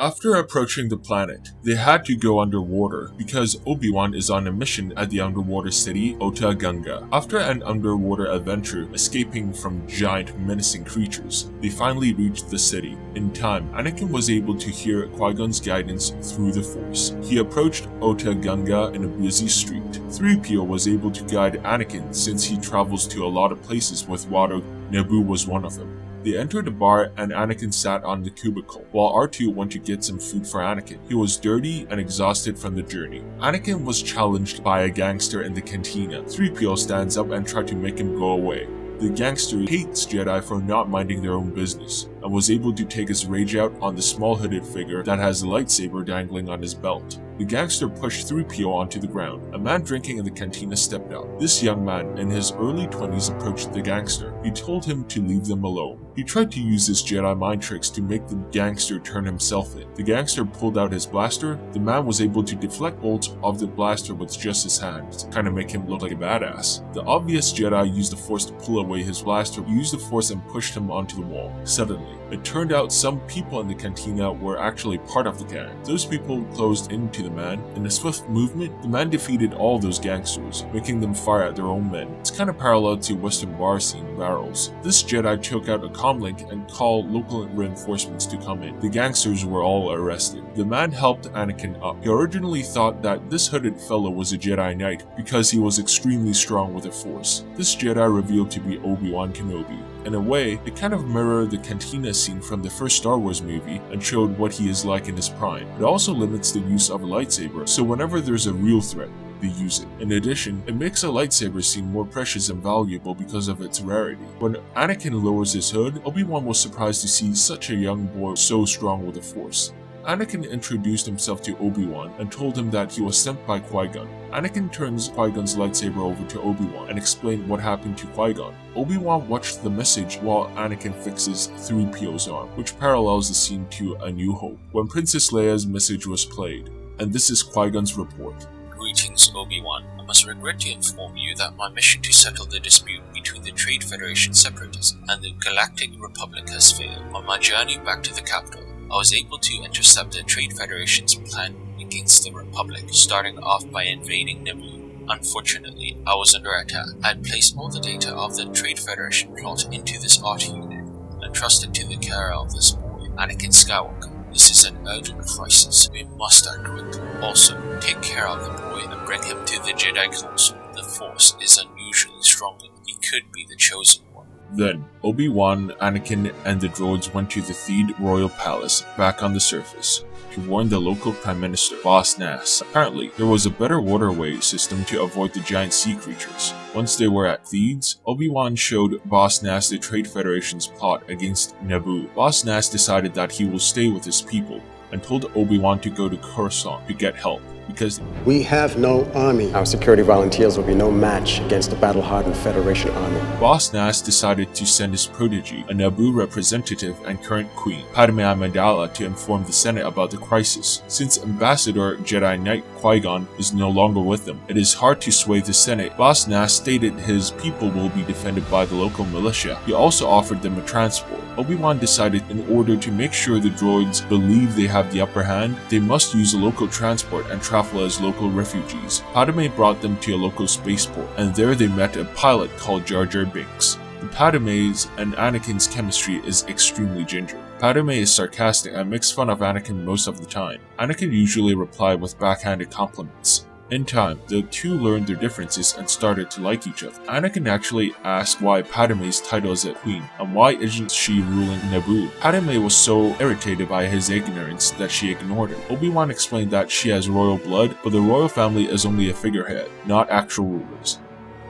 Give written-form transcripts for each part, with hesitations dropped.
After approaching the planet, they had to go underwater because Obi-Wan is on a mission at the underwater city Ota Gunga. After an underwater adventure escaping from giant menacing creatures, they finally reached the city. In time, Anakin was able to hear Qui-Gon's guidance through the Force. He approached Ota Gunga in a busy street. 3PO was able to guide Anakin since he travels to a lot of places with water. Naboo was one of them. They entered the bar and Anakin sat on the cubicle, while R2 went to get some food for Anakin. He was dirty and exhausted from the journey. Anakin was challenged by a gangster in the cantina. 3PO stands up and tried to make him go away. The gangster hates Jedi for not minding their own business, and was able to take his rage out on the small hooded figure that has a lightsaber dangling on his belt. The gangster pushed 3PO onto the ground. A man drinking in the cantina stepped out. This young man, in his early 20s, approached the gangster. He told him to leave them alone. He tried to use his Jedi mind tricks to make the gangster turn himself in. The gangster pulled out his blaster. The man was able to deflect bolts of the blaster with just his hands, kind of make him look like a badass. The obvious Jedi used the Force to pull away his blaster, used the Force and pushed him onto the wall. Suddenly, it turned out some people in the cantina were actually part of the gang. Those people closed into the man. In a swift movement, the man defeated all those gangsters, making them fire at their own men. It's kind of parallel to Western bar scene barrels. This Jedi took out a comlink and called local reinforcements to come in. The gangsters were all arrested. The man helped Anakin up. He originally thought that this hooded fellow was a Jedi Knight because he was extremely strong with the Force. This Jedi revealed to be Obi-Wan Kenobi. In a way, it kind of mirrored the cantina scene from the first Star Wars movie and showed what he is like in his prime. It also limits the use of a lightsaber, so whenever there's a real threat, they use it. In addition, it makes a lightsaber seem more precious and valuable because of its rarity. When Anakin lowers his hood, Obi-Wan was surprised to see such a young boy so strong with the Force. Anakin introduced himself to Obi-Wan and told him that he was sent by Qui-Gon. Anakin turns Qui-Gon's lightsaber over to Obi-Wan and explained what happened to Qui-Gon. Obi-Wan watched the message while Anakin fixes 3PO's arm, which parallels the scene to A New Hope, when Princess Leia's message was played. And this is Qui-Gon's report. Greetings, Obi-Wan. I must regret to inform you that my mission to settle the dispute between the Trade Federation separatists and the Galactic Republic has failed. On my journey back to the capital, I was able to intercept the Trade Federation's plan against the Republic, starting off by invading Naboo. Unfortunately, I was under attack. I had placed all the data of the Trade Federation plot into this RT unit and trusted to the care of this boy, Anakin Skywalker. This is an urgent crisis. We must act quickly. Also, take care of the boy and bring him to the Jedi Council. The Force is unusually strong. He could be the chosen one. Then, Obi-Wan, Anakin, and the droids went to the Theed Royal Palace, back on the surface, to warn the local Prime Minister, Boss Nass. Apparently, there was a better waterway system to avoid the giant sea creatures. Once they were at Theeds, Obi-Wan showed Boss Nass the Trade Federation's plot against Naboo. Boss Nass decided that he will stay with his people, and told Obi-Wan to go to Coruscant to get help, because we have no army. Our security volunteers will be no match against the battle-hardened Federation army. Boss Nass decided to send his protege, a Naboo representative and current queen, Padme Amidala, to inform the Senate about the crisis. Since Ambassador Jedi Knight Qui-Gon is no longer with them, it is hard to sway the Senate. Boss Nass stated his people will be defended by the local militia. He also offered them a transport. Obi-Wan decided in order to make sure the droids believe they have the upper hand, they must use a local transport and travel as local refugees. Padme brought them to a local spaceport, and there they met a pilot called Jar Jar Binks. The Padme's and Anakin's chemistry is extremely ginger. Padme is sarcastic and makes fun of Anakin most of the time. Anakin usually replied with backhanded compliments. In time, the two learned their differences and started to like each other. Anakin actually asked why Padme's title is a queen, and why isn't she ruling Naboo? Padme was so irritated by his ignorance that she ignored him. Obi-Wan explained that she has royal blood, but the royal family is only a figurehead, not actual rulers.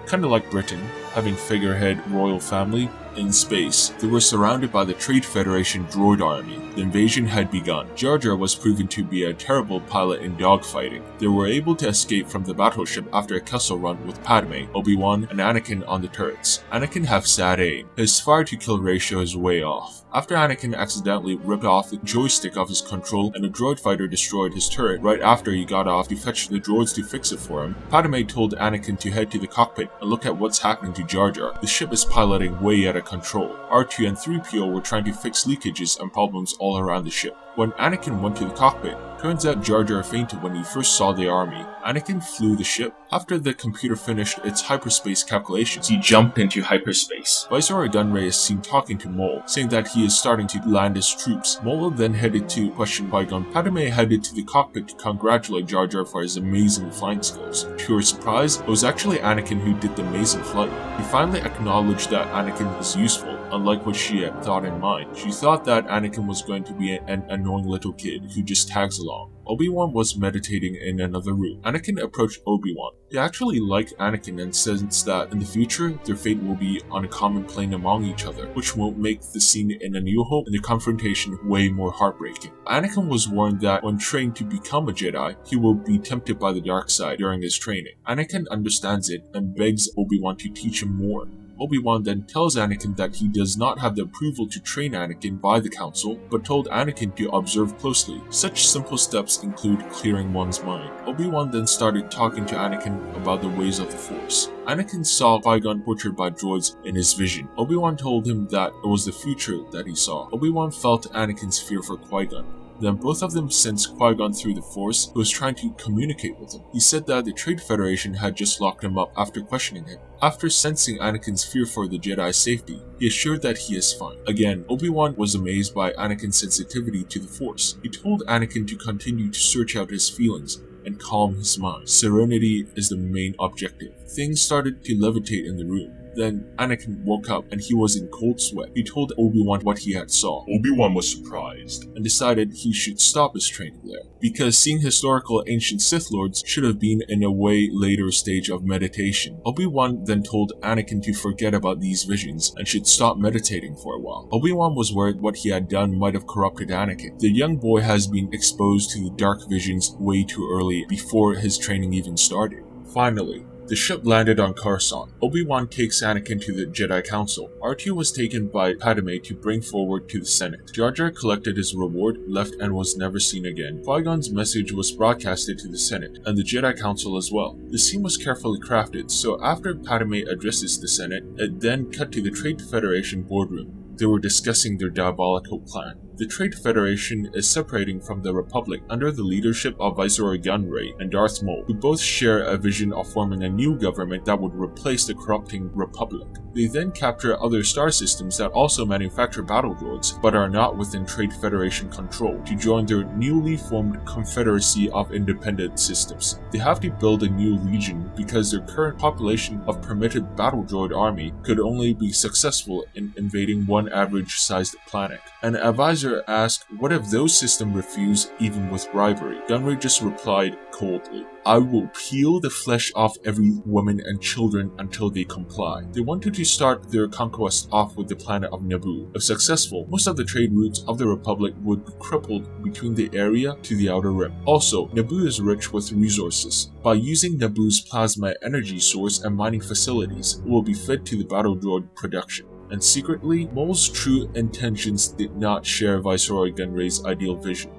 Kinda like Britain, having figurehead royal family. In space, they were surrounded by the Trade Federation droid army. The invasion had begun. Jar Jar was proven to be a terrible pilot in dogfighting. They were able to escape from the battleship after a castle run with Padme, Obi-Wan, and Anakin on the turrets. Anakin have sad aim. His fire-to-kill ratio is way off. After Anakin accidentally ripped off the joystick of his control and a droid fighter destroyed his turret right after he got off to fetch the droids to fix it for him, Padme told Anakin to head to the cockpit and look at what's happening to Jar Jar. The ship is piloting way out of of control. R2 and 3PO were trying to fix leakages and problems all around the ship. When Anakin went to the cockpit, turns out Jar Jar fainted when he first saw the army. Anakin flew the ship. After the computer finished its hyperspace calculations, he jumped into hyperspace. Viceroy Gunray is seen talking to Maul, saying that he is starting to land his troops. Maul then headed to question Qui-Gon. Padme headed to the cockpit to congratulate Jar Jar for his amazing flying skills. To her surprise, it was actually Anakin who did the amazing flight. He finally acknowledged that Anakin is useful, unlike what she had thought in mind. She thought that Anakin was going to be an annoying little kid who just tags along. Obi-Wan was meditating in another room. Anakin approached Obi-Wan. He actually liked Anakin and sensed that in the future, their fate will be on a common plane among each other, which will make the scene in A New Hope and the confrontation way more heartbreaking. Anakin was warned that when trained to become a Jedi, he will be tempted by the dark side during his training. Anakin understands it and begs Obi-Wan to teach him more. Obi-Wan then tells Anakin that he does not have the approval to train Anakin by the Council, but told Anakin to observe closely. Such simple steps include clearing one's mind. Obi-Wan then started talking to Anakin about the ways of the Force. Anakin saw Qui-Gon tortured by droids in his vision. Obi-Wan told him that it was the future that he saw. Obi-Wan felt Anakin's fear for Qui-Gon. Then both of them sensed Qui-Gon through the Force, who was trying to communicate with him. He said that the Trade Federation had just locked him up after questioning him. After sensing Anakin's fear for the Jedi's safety, he assured that he is fine. Again, Obi-Wan was amazed by Anakin's sensitivity to the Force. He told Anakin to continue to search out his feelings and calm his mind. Serenity is the main objective. Things started to levitate in the room. Then Anakin woke up and he was in cold sweat. He told Obi-Wan what he had saw. Obi-Wan was surprised and decided he should stop his training there, because seeing historical ancient Sith Lords should have been in a way later stage of meditation. Obi-Wan then told Anakin to forget about these visions and should stop meditating for a while. Obi-Wan was worried what he had done might have corrupted Anakin. The young boy has been exposed to the dark visions way too early before his training even started. Finally, the ship landed on Coruscant. Obi-Wan takes Anakin to the Jedi Council. R2 was taken by Padme to bring forward to the Senate. Jar Jar collected his reward, left, and was never seen again. Qui-Gon's message was broadcasted to the Senate and the Jedi Council as well. The scene was carefully crafted, so after Padme addresses the Senate, it then cut to the Trade Federation boardroom. They were discussing their diabolical plan. The Trade Federation is separating from the Republic under the leadership of Viceroy Gunray and Darth Maul, who both share a vision of forming a new government that would replace the corrupting Republic. They then capture other star systems that also manufacture battle droids, but are not within Trade Federation control, to join their newly formed Confederacy of Independent Systems. They have to build a new legion because their current population of permitted battle droid army could only be successful in invading one average-sized planet. An advisor asked, what if those systems refuse even with bribery? Gunray just replied coldly, I will peel the flesh off every woman and children until they comply. They wanted to start their conquest off with the planet of Naboo. If successful, most of the trade routes of the Republic would be crippled between the area to the Outer Rim. Also, Naboo is rich with resources. By using Naboo's plasma energy source and mining facilities, it will be fed to the battle droid production. And secretly, Maul's true intentions did not share Viceroy Gunray's ideal vision.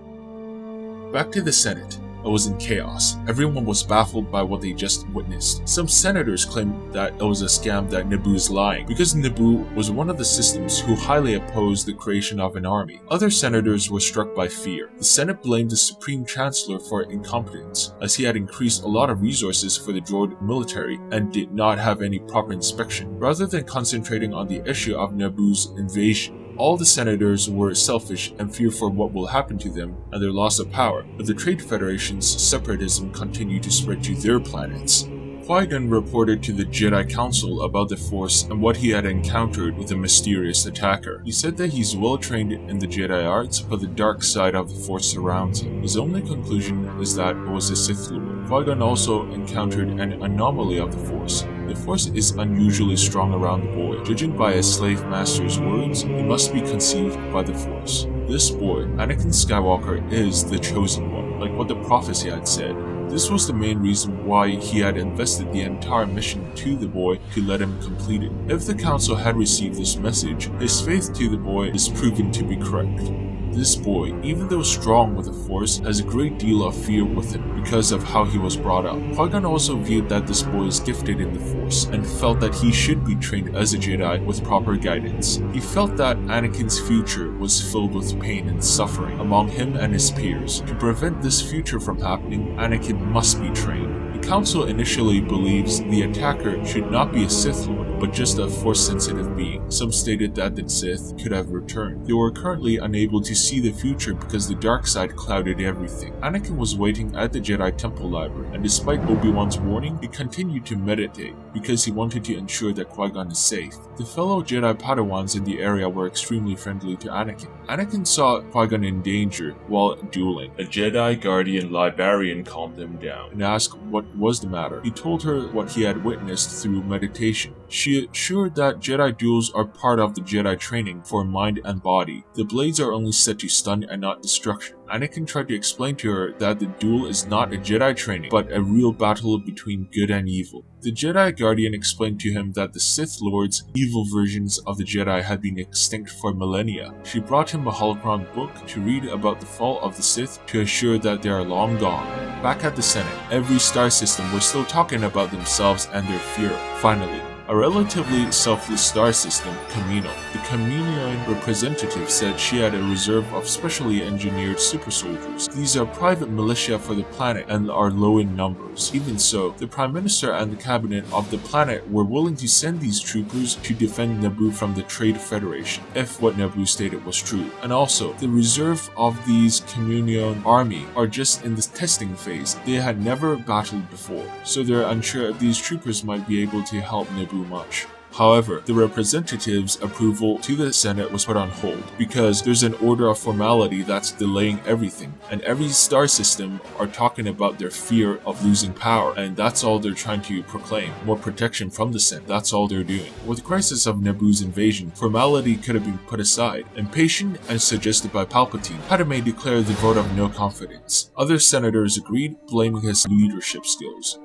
Back to the Senate. It was in chaos. Everyone was baffled by what they just witnessed. Some senators claimed that it was a scam, that Naboo is lying, because Naboo was one of the systems who highly opposed the creation of an army. Other senators were struck by fear. The Senate blamed the Supreme Chancellor for incompetence, as he had increased a lot of resources for the droid military and did not have any proper inspection. Rather than concentrating on the issue of Naboo's invasion, all the senators were selfish and fear for what will happen to them and their loss of power, but the Trade Federation's separatism continued to spread to their planets. Qui-Gon reported to the Jedi Council about the Force and what he had encountered with a mysterious attacker. He said that he's well trained in the Jedi arts, but the dark side of the Force surrounds him. His only conclusion is that it was a Sith Lord. Qui-Gon also encountered an anomaly of the Force. The Force is unusually strong around the boy. Judging by his slave master's words, he must be conceived by the Force. This boy, Anakin Skywalker, is the chosen one, like what the prophecy had said. This was the main reason why he had invested the entire mission to the boy to let him complete it. If the council had received this message, his faith to the boy is proven to be correct. This boy, even though strong with the Force, has a great deal of fear with him because of how he was brought up. Qui-Gon also viewed that this boy is gifted in the Force and felt that he should be trained as a Jedi with proper guidance. He felt that Anakin's future was filled with pain and suffering among him and his peers. To prevent this future from happening, Anakin must be trained. The Council initially believes the attacker should not be a Sith Lord, but just a Force-sensitive being. Some stated that the Sith could have returned. They were currently unable to see the future because the dark side clouded everything. Anakin was waiting at the Jedi Temple Library, and despite Obi-Wan's warning, he continued to meditate because he wanted to ensure that Qui-Gon is safe. The fellow Jedi Padawans in the area were extremely friendly to Anakin. Anakin saw Qui-Gon in danger while dueling. A Jedi Guardian librarian calmed him down and asked what was the matter. He told her what he had witnessed through meditation. She assured that Jedi duels are part of the Jedi training for mind and body. The blades are only set to stun and not destruction. Anakin tried to explain to her that the duel is not a Jedi training, but a real battle between good and evil. The Jedi Guardian explained to him that the Sith Lord's evil versions of the Jedi had been extinct for millennia. She brought him a holocron book to read about the fall of the Sith to assure that they are long gone. Back at the Senate, every star system was still talking about themselves and their fear. Finally, a relatively selfless star system, Camino. The Caminoan representative said she had a reserve of specially engineered super soldiers. These are private militia for the planet and are low in numbers. Even so, the Prime Minister and the cabinet of the planet were willing to send these troopers to defend Naboo from the Trade Federation, if what Naboo stated was true. And also, the reserve of these Caminoan army are just in the testing phase. They had never battled before, so they're unsure if these troopers might be able to help Naboo much. However, the representatives' approval to the Senate was put on hold because there's an order of formality that's delaying everything, and every star system are talking about their fear of losing power, and that's all they're trying to proclaim. More protection from the Senate, that's all they're doing. With the crisis of Naboo's invasion, formality could have been put aside. Impatient and suggested by Palpatine, Padme declared the vote of no confidence. Other senators agreed, blaming his leadership skills.